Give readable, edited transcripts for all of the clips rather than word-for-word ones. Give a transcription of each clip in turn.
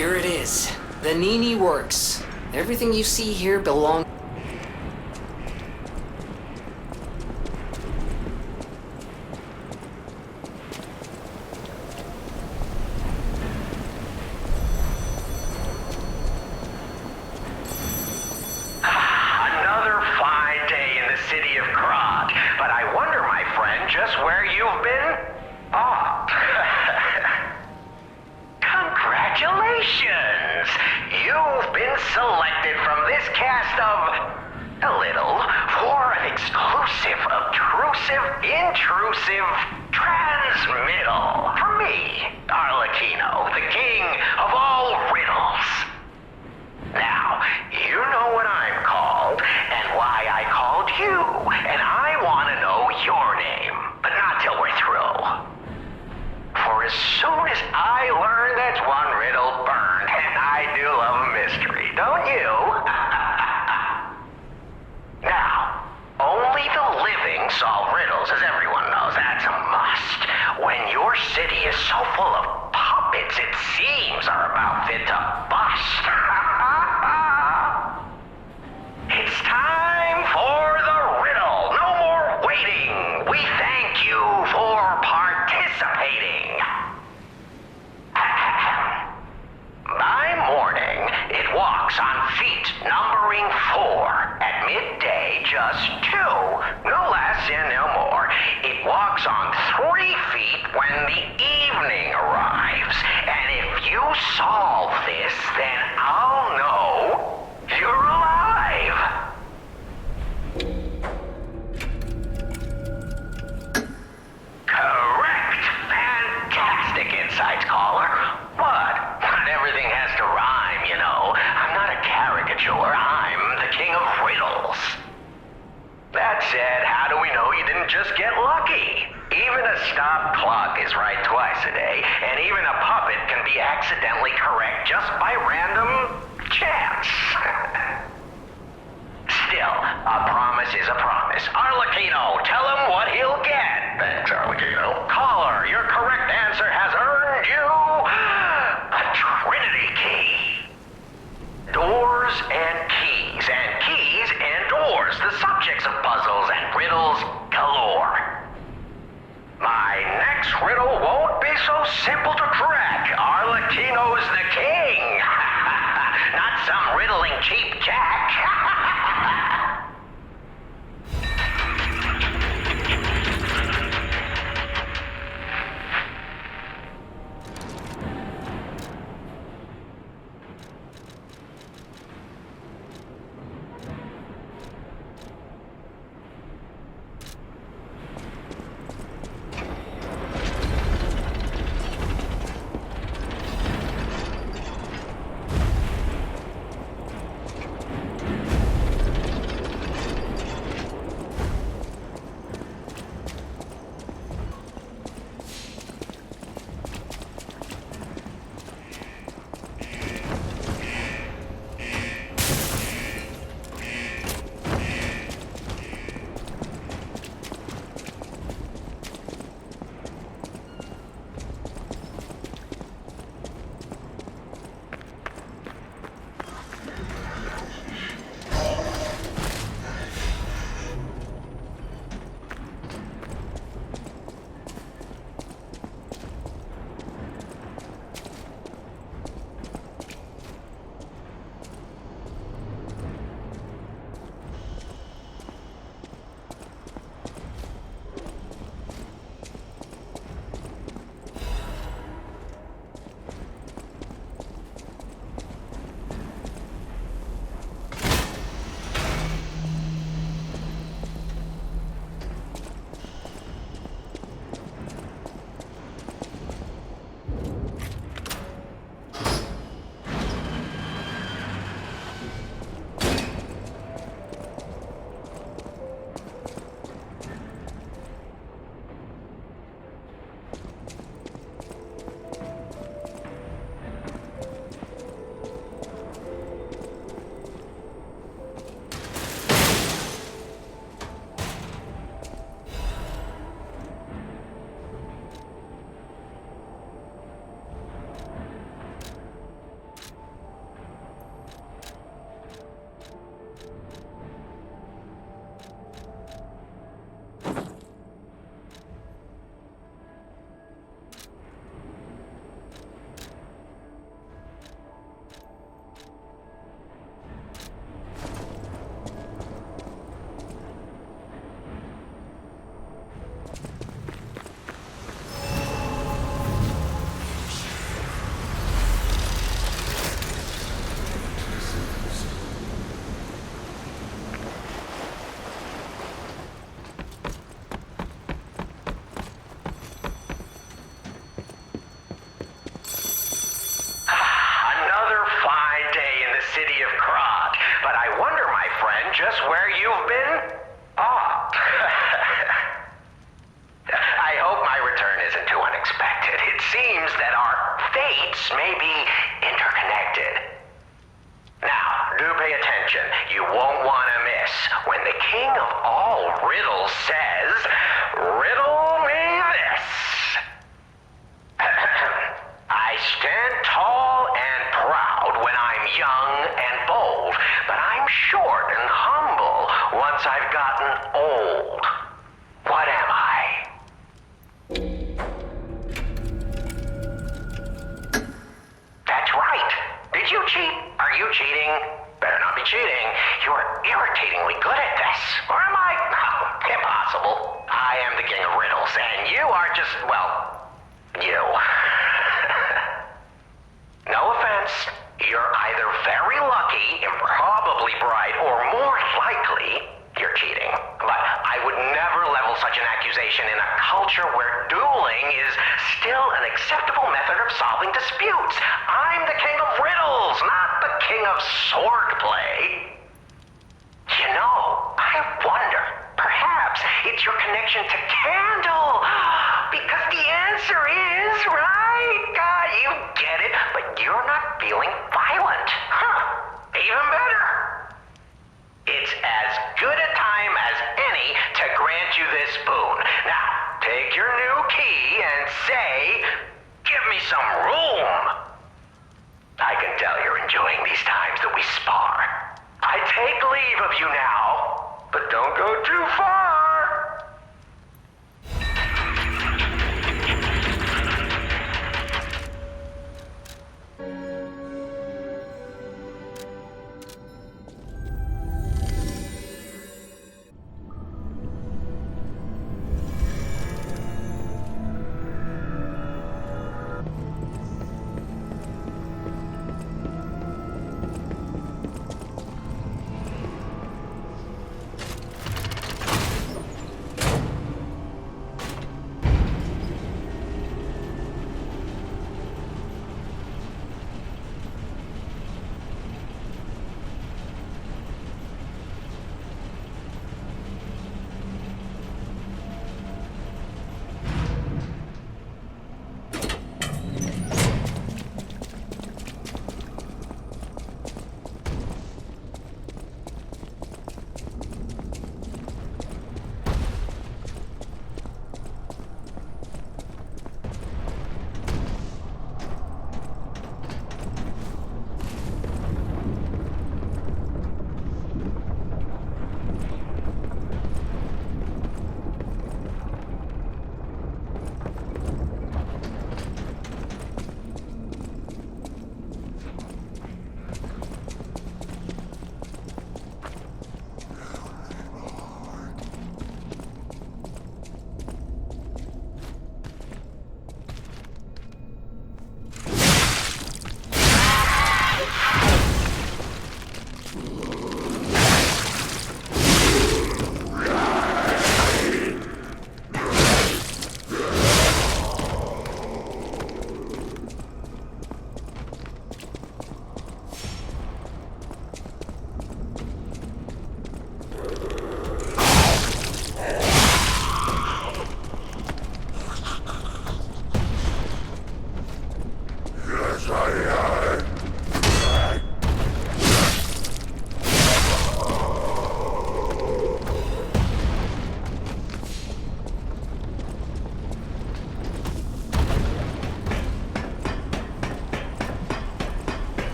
Here it is. The Nini works. Everything you see here belongs... Another fine day in the city of Krog. But I wonder, my friend, just where you've been? Oh. Congratulations! You've been selected from this cast of... a little for an exclusive, obtrusive, intrusive transmittal. For me, Arlecchino, the king of all riddles. Now, you know what I'm called, and why I called you, and I want to know your name, but not till we're through. For as soon as I learn that's one riddle burned, and I do love a mystery, don't you? Now, only the living solve riddles, as everyone knows. That's a must. When your city is so full of puppets, it seems are about fit to bust. It's time for the riddle. No more waiting. We thank you for participating. By morning, it walks on feet numbering 4. At midday, just 2. No less and no more. It walks on 3 feet when the evening arrives. And if you solve this, then I'll know you're alive. Correct. Fantastic insights, caller. But not everything has to rhyme, you know. I'm not a caricature. I'm the king of riddles. That said, how do we know you didn't just get lucky? Even a stopped clock is right twice a day, and even a puppet can be accidentally correct just by random chance. Still, a promise is a promise. Arlecchino, tell him what he'll get. Thanks, Arlecchino. Caller, your correct answer has earned you a trinity key. Doors and keys and doors, the subjects of puzzles and riddles galore. My next riddle won't be so simple to crack. Arlecchino's the king. Not some riddling cheap jack. the king of all riddles says, riddle me this. I stand tall and proud when I'm young and bold, but I'm short and humble once I've gotten old. What am I? That's right. Did you cheat? Are you cheating? Better not be cheating. You're irritatingly good at this. Or am I? No, impossible. I am the king of riddles, and you are just, well, you. No offense. You're either very lucky, improbably bright, or more likely, you're cheating. But I would never level such an accusation in a culture where dueling is still an acceptable method of solving disputes. I'm the king of riddles, not the king of swordplay. You know, I wonder, perhaps it's your connection to Candle. Because the answer is, right? You get it, but you're not feeling violent. Huh, even better. It's as good a time as any to grant you this boon. Now, take your new key and say, give me some room. I can tell you're enjoying these times that we spar. I take leave of you now, but don't go too far.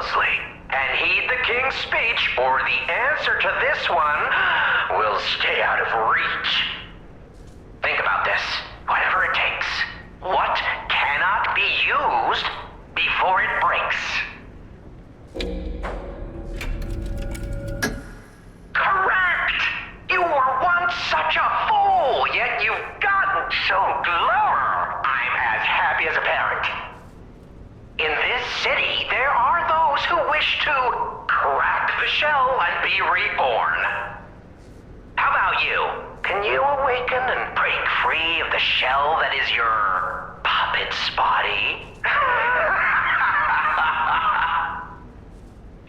closely and heed the king's speech, or the answer to this one will stay out of reach. Think about this. Whatever it takes. What cannot be used before it breaks? Correct! You were once such a fool, yet you've gotten so clever. I'm as happy as a parent. In this city, there are those who wish to crack the shell and be reborn. How about you? Can you awaken and break free of the shell that is your puppet's body?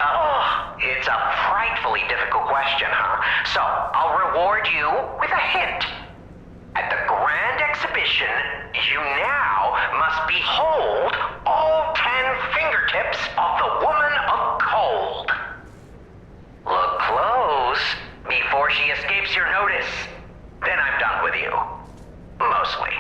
Oh, it's a frightfully difficult question, huh? So, I'll reward you with a hint. At the grand exhibition, you now must behold all 10 fingertips of the woman of cold. Look close before she escapes your notice. Then I'm done with you. Mostly.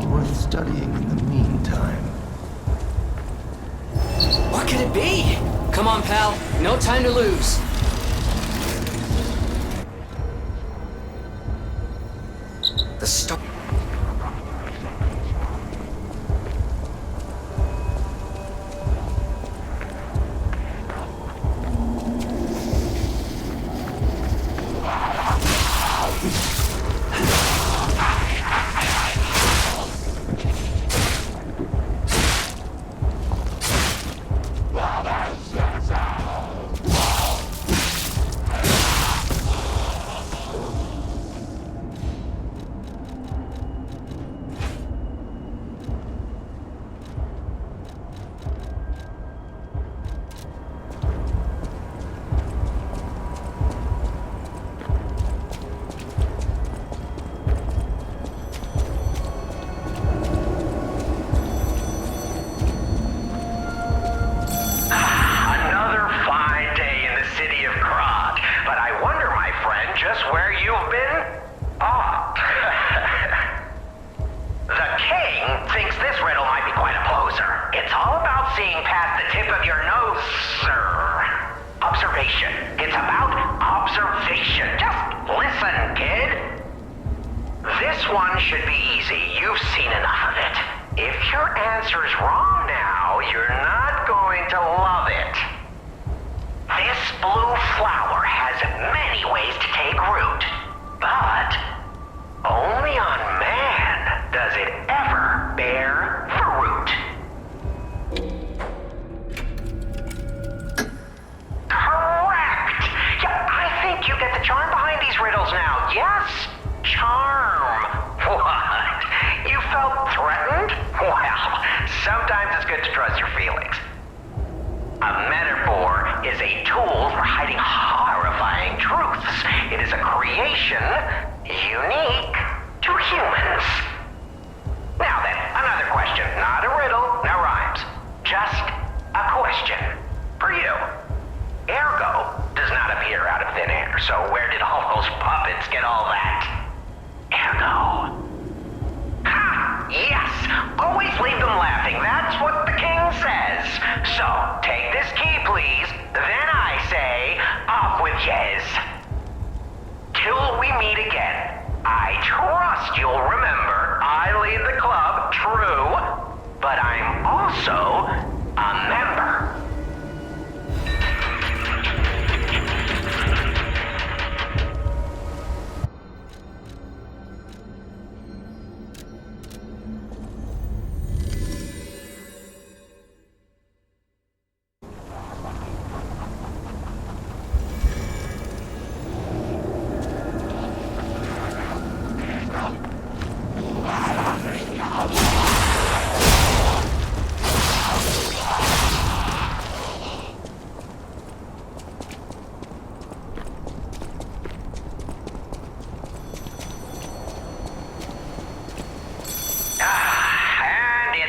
Worth studying in the meantime. What could it be? Come on, pal. No time to lose. The star. seeing past the tip of your nose, sir. Observation. It's about observation. Just listen, kid. This one should be easy. You've seen enough of it. If your answer's wrong now, you're not going to love it. This blue flower has many ways to take root. But only on man does it ever bear fruit. Correct! Yeah, I think you get the charm behind these riddles now. Yes? Charm. What? You felt threatened? Well, sometimes it's good to trust your feelings. A metaphor is a tool for hiding horrifying truths. It is a creation unique to humans. Now then, another question. Not a riddle, no rhymes. Just a question for you. Ergo does not appear out of thin air, so where did all those puppets get all that? Ergo. Ha! Yes! Always leave them laughing. That's what the king says. So, take this key, please. Then I say, off with yes. Till we meet again, I trust you'll remember I lead the club, true, but I'm also a member.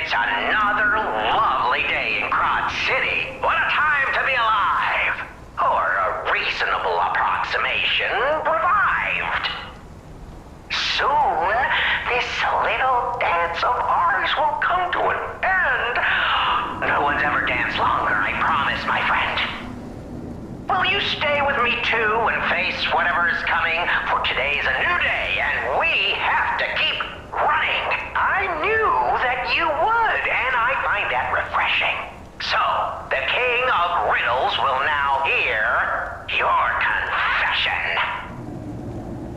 Another lovely day in Crot City. What a time to be alive! Or a reasonable approximation revived. Soon, this little dance of ours will come to an end. No one's ever danced longer, I promise, my friend. Will you stay with me too and face whatever is coming? For today's a new day, and we have to keep running. I knew that you would, and I find that refreshing. So, the king of riddles will now hear your confession.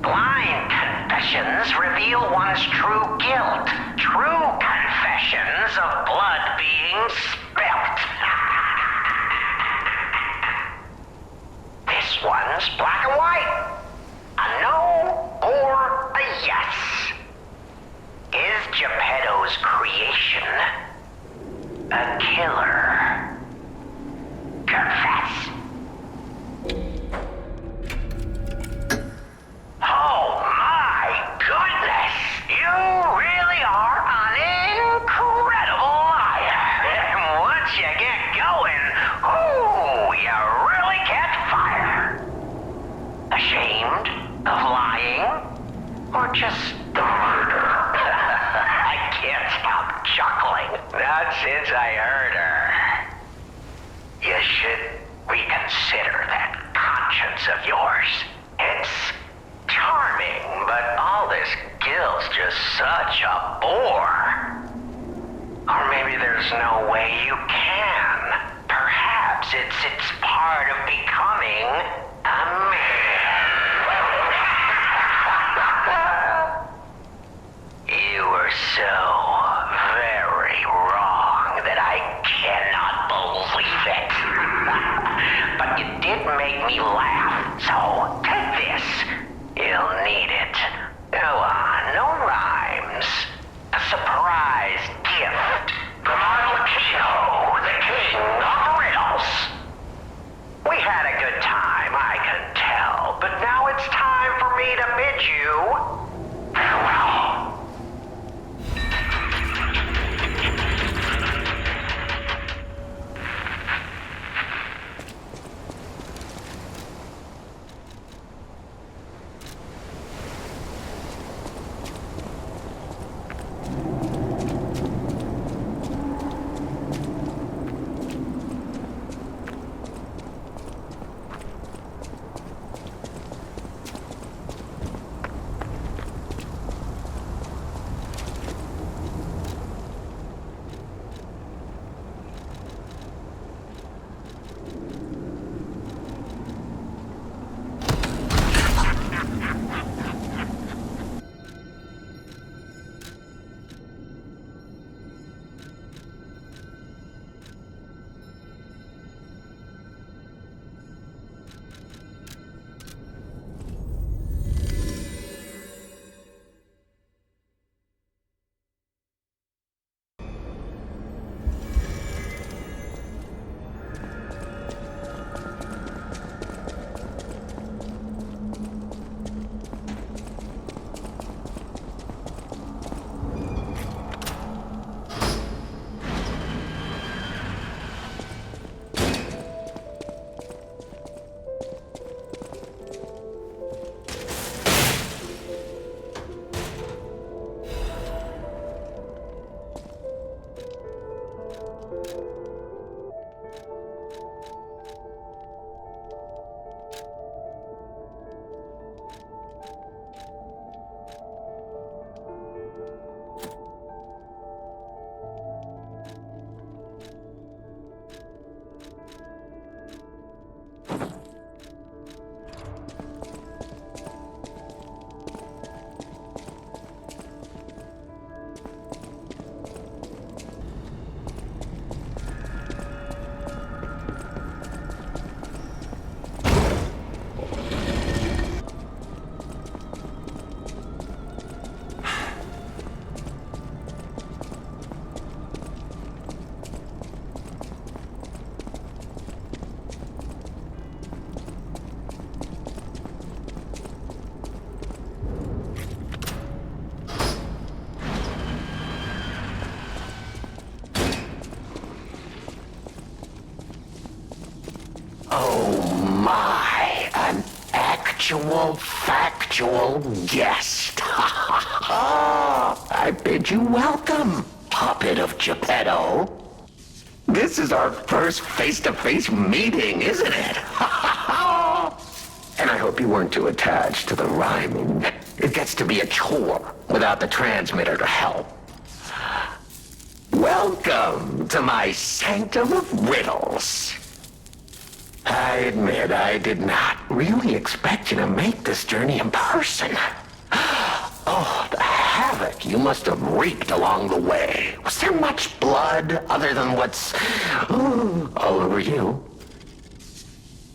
Blind confessions reveal one's true guilt. True confessions of blood being spilt. This one's black and white. A no or a yes. Is Geppetto's creation a killer? Confess. Oh my goodness! You really are an incredible liar. And once you get going, ooh, you really catch fire. Ashamed of lying? Or just the murder? I can't stop chuckling. Not since I heard her. You should reconsider that conscience of yours. It's charming, but all this guilt's just such a bore. Or maybe there's no way you can. Perhaps it's part of becoming a man. You were so very wrong that I cannot believe it. But you did make me laugh, so take this. You'll need it. Go on, no rhymes. A surprise gift from Arlecchino, the king of riddles. We had a good time, I can tell, but now it's time for me to bid you farewell. my, an actual, factual guest. I bid you welcome, puppet of Geppetto. This is our first face-to-face meeting, isn't it? And I hope you weren't too attached to the rhyming. It gets to be a chore without the transmitter to help. Welcome to my sanctum of riddles. I admit I did not really expect you to make this journey in person. Oh, the havoc you must have wreaked along the way. Was there much blood other than what's all over you?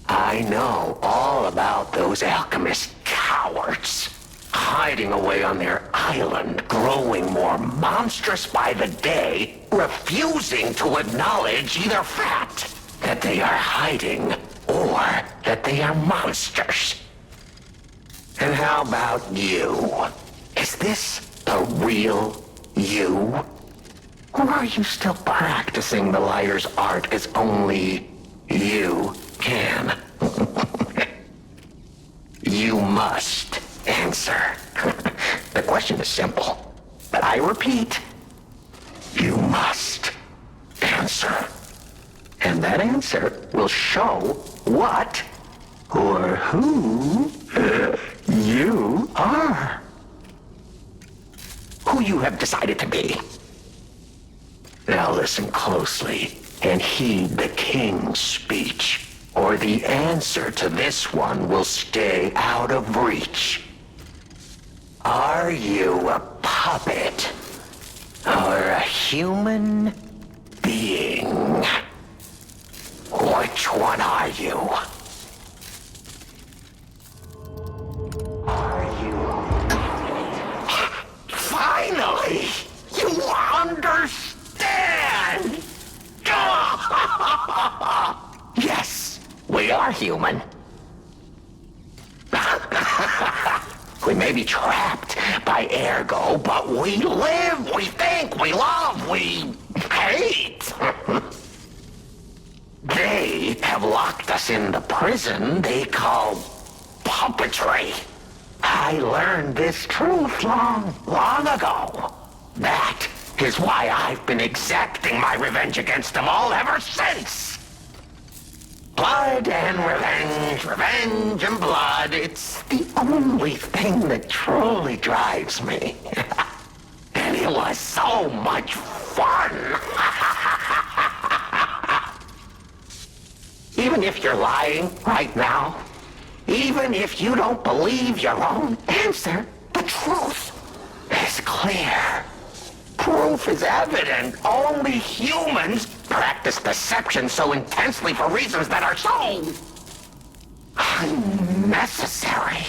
I know all about those alchemist cowards. Hiding away on their island, growing more monstrous by the day, refusing to acknowledge either fact that they are hiding or that they are monsters. And how about you? Is this the real you? Or are you still practicing the liar's art as only you can? You must answer. The question is simple, but I repeat, you must answer. And that answer will show what or who you are. Who you have decided to be. Now listen closely and heed the king's speech, or the answer to this one will stay out of reach. Are you a puppet or a human being? Which one are you? Are you? Finally! You understand! Yes, we are human. We may be trapped by ergo, but we live, we think, we love, we hate. They have locked us in the prison they call puppetry. I learned this truth long ago. That is why I've been exacting my revenge against them all ever since. Blood and revenge, revenge and blood. It's the only thing that truly drives me. And it was so much fun. Even if you're lying right now, even if you don't believe your own answer, the truth is clear. Proof is evident. Only humans practice deception so intensely for reasons that are so unnecessary.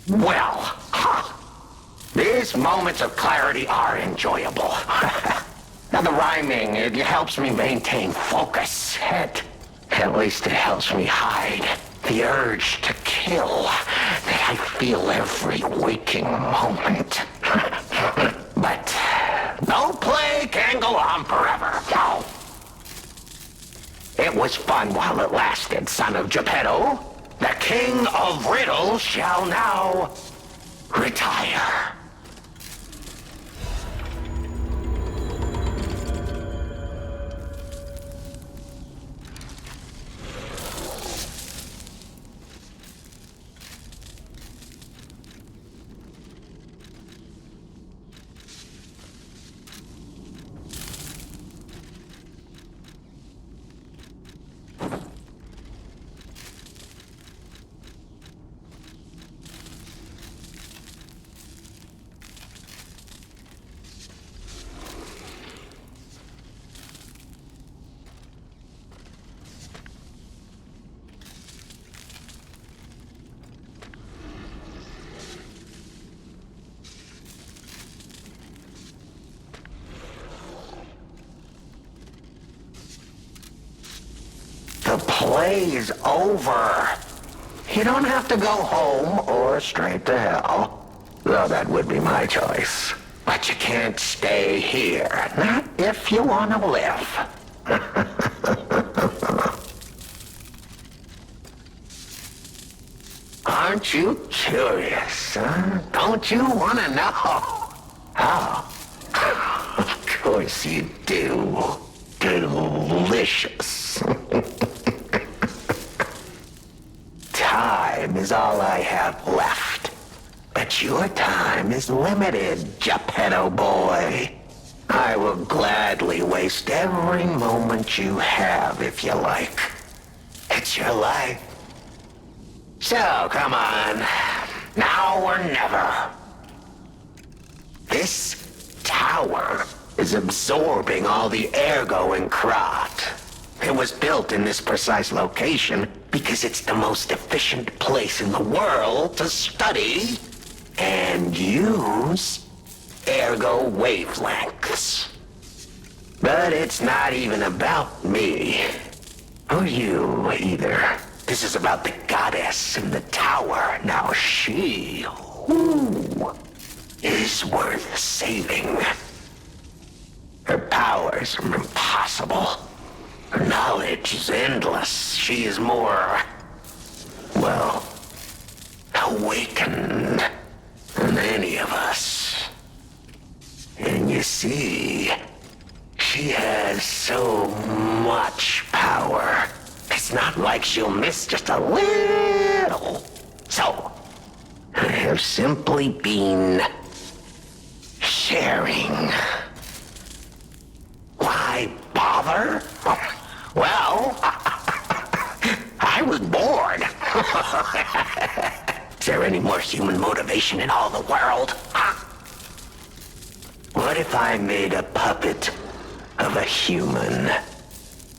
Well, these moments of clarity are enjoyable. Now the rhyming, it helps me maintain focus. At least it helps me hide the urge to kill that I feel every waking moment. But no play can go on forever. No. It was fun while it lasted, son of Geppetto. The king of riddles shall now retire. The play's over. You don't have to go home or straight to hell. Though that would be my choice. But you can't stay here. Not if you want to live. you curious, huh? Don't you want to know? Oh, of course you do. Delicious. Time is all I have left. But your time is limited, Geppetto boy. I will gladly waste every moment you have if you like. It's your life. So, come on. Now or never. This tower is absorbing all the ergo in Krat. It was built in this precise location because it's the most efficient place in the world to study and use ergo wavelengths. But it's not even about me. Or you, either. This is about the goddess in the tower. Now she, is worth saving. Her powers are impossible. Her knowledge is endless. She is more, well, awakened than any of us. And you see, she has so much power. It's not like she'll miss just a little. So, I have simply been sharing. Why bother? Well, I was bored. Is there any more human motivation in all the world? What if I made a puppet of a human?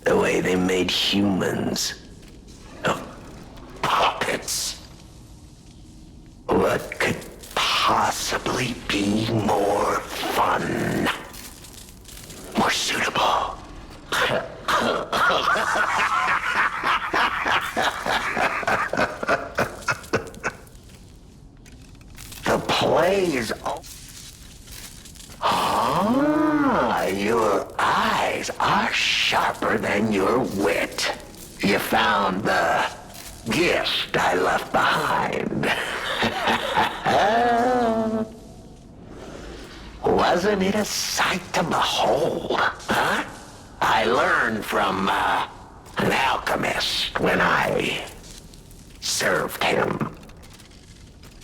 The way they made humans of puppets. What could possibly be more fun? More suitable? The play is over. Ah, your eyes are sharper than your wit. You found the gift I left behind. Wasn't it a sight to behold, huh? I learned from an alchemist when I served him.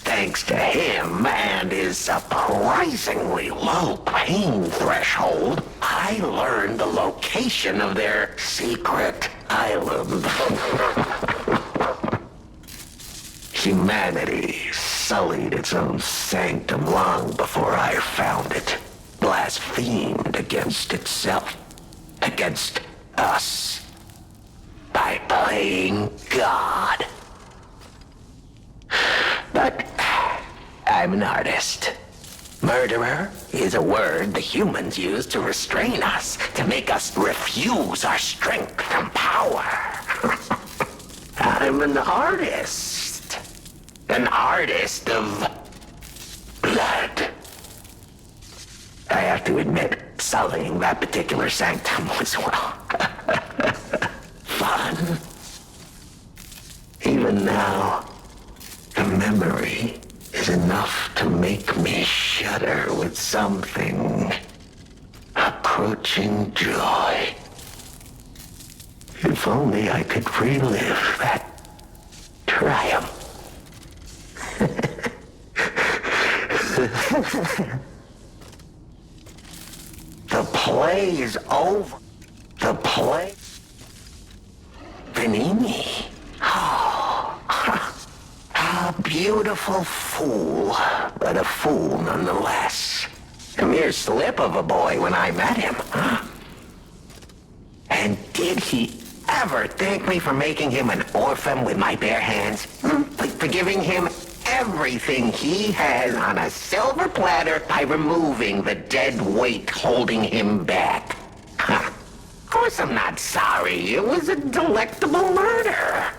Thanks to him and his surprisingly low pain threshold, I learned the location of their secret island. Humanity sullied its own sanctum long before I found it, blasphemed against itself, against us, by playing God. But I'm an artist. Murderer is a word the humans use to restrain us, to make us refuse our strength and power. I'm an artist. An artist of blood. I have to admit, sullying that particular sanctum was, well, fun. Even now, the memory is enough to make me shudder with something approaching joy. If only I could relive that triumph. The play is over. The play... Vanini. Oh, a beautiful fool, but a fool nonetheless. A mere slip of a boy when I met him. And did he ever thank me for making him an orphan with my bare hands? For giving him everything he has on a silver platter by removing the dead weight holding him back. Of course I'm not sorry. It was a delectable murder.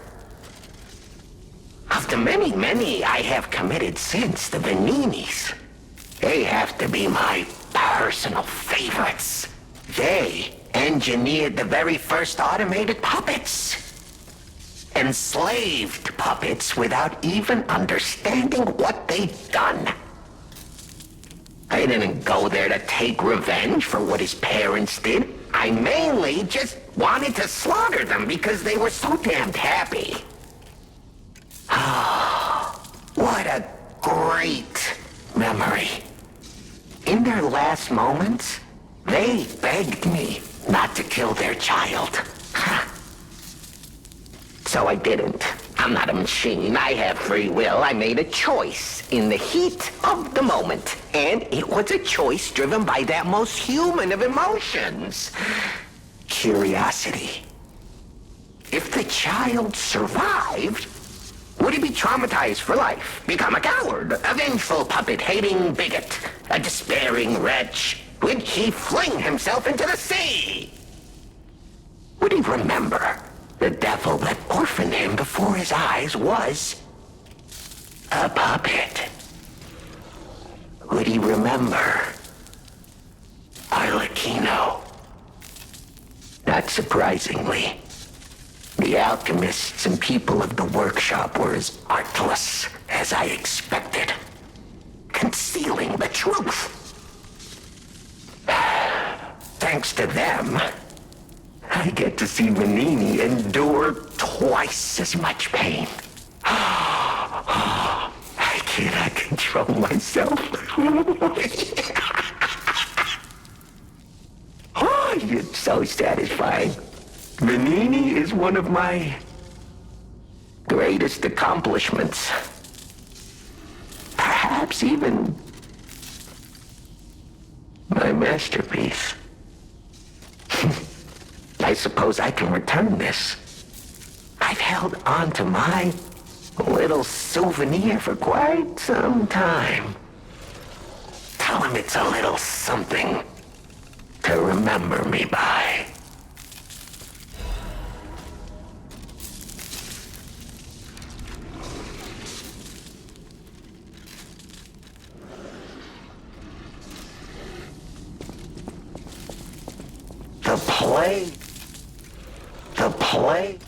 Of the many I have committed since, the Vaninis, they have to be my personal favorites. They engineered the very first automated puppets. enslaved puppets without even understanding what they'd done. I didn't go there to take revenge for what his parents did. I mainly just wanted to slaughter them because they were so damned happy. What a great memory. In their last moments, they begged me not to kill their child. So I didn't. I'm not a machine. I have free will. I made a choice in the heat of the moment. And it was a choice driven by that most human of emotions. Curiosity. If the child survived, would he be traumatized for life? Become a coward, a vengeful puppet-hating bigot, a despairing wretch? Would he fling himself into the sea? Would he remember the devil that orphaned him before his eyes was a puppet? Would he remember Arlecchino? Not surprisingly, the alchemists and people of the workshop were as artless as I expected, concealing the truth. Thanks to them, I get to see Vanini endure twice as much pain. I cannot control myself. Oh, it's so satisfying. Vanini is one of my greatest accomplishments. Perhaps even my masterpiece. I suppose I can return this. I've held on to my little souvenir for quite some time. Tell him it's a little something to remember me by. The play